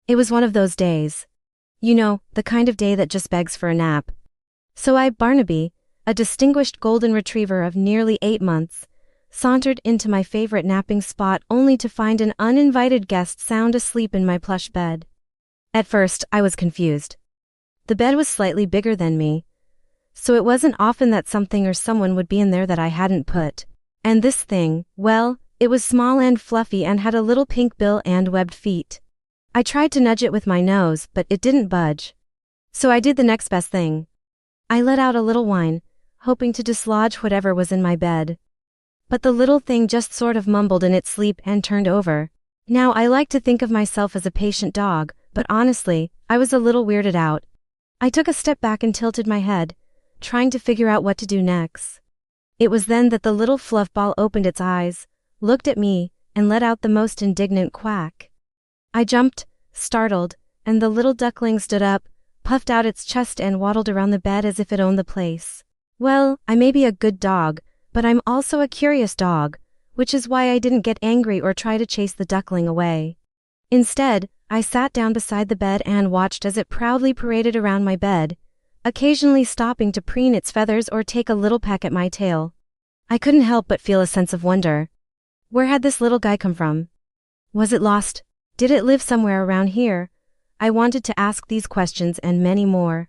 It was one of those days. You know, the kind of day that just begs for a nap. So Barnaby, a distinguished golden retriever of nearly 8 months, sauntered into my favorite napping spot only to find an uninvited guest sound asleep in my plush bed. At first, I was confused. The bed was slightly bigger than me, so it wasn't often that something or someone would be in there that I hadn't put. And this thing, well, it was small and fluffy and had a little pink bill and webbed feet. I tried to nudge it with my nose, but it didn't budge. So I did the next best thing. I let out a little whine, hoping to dislodge whatever was in my bed. But the little thing just sort of mumbled in its sleep and turned over. Now I like to think of myself as a patient dog, but honestly, I was a little weirded out. I took a step back and tilted my head, trying to figure out what to do next. It was then that the little fluff ball opened its eyes, looked at me, and let out the most indignant quack. I jumped, startled, and the little duckling stood up, puffed out its chest and waddled around the bed as if it owned the place. Well, I may be a good dog, but I'm also a curious dog, which is why I didn't get angry or try to chase the duckling away. Instead, I sat down beside the bed and watched as it proudly paraded around my bed, occasionally stopping to preen its feathers or take a little peck at my tail. I couldn't help but feel a sense of wonder. Where had this little guy come from? Was it lost? Did it live somewhere around here? I wanted to ask these questions and many more.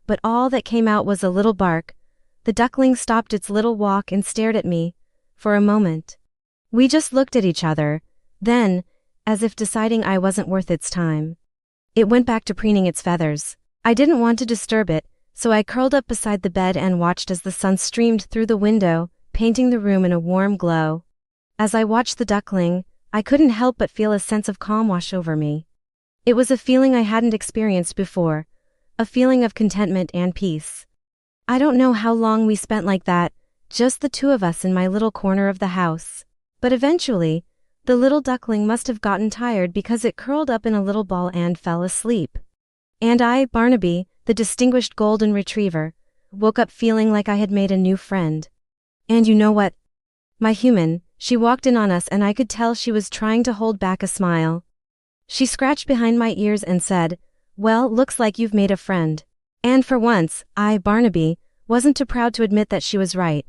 But all that came out was a little bark. The duckling stopped its little walk and stared at me, for a moment. We just looked at each other. Then, as if deciding I wasn't worth its time, it went back to preening its feathers. I didn't want to disturb it, so I curled up beside the bed and watched as the sun streamed through the window, painting the room in a warm glow. As I watched the duckling, I couldn't help but feel a sense of calm wash over me. It was a feeling I hadn't experienced before, a feeling of contentment and peace. I don't know how long we spent like that, just the two of us in my little corner of the house. But eventually, the little duckling must have gotten tired because it curled up in a little ball and fell asleep. And I, Barnaby, the distinguished golden retriever, woke up feeling like I had made a new friend. And you know what? My human, she walked in on us and I could tell she was trying to hold back a smile. She scratched behind my ears and said, "Well, looks like you've made a friend." And for once, Barnaby, wasn't too proud to admit that she was right.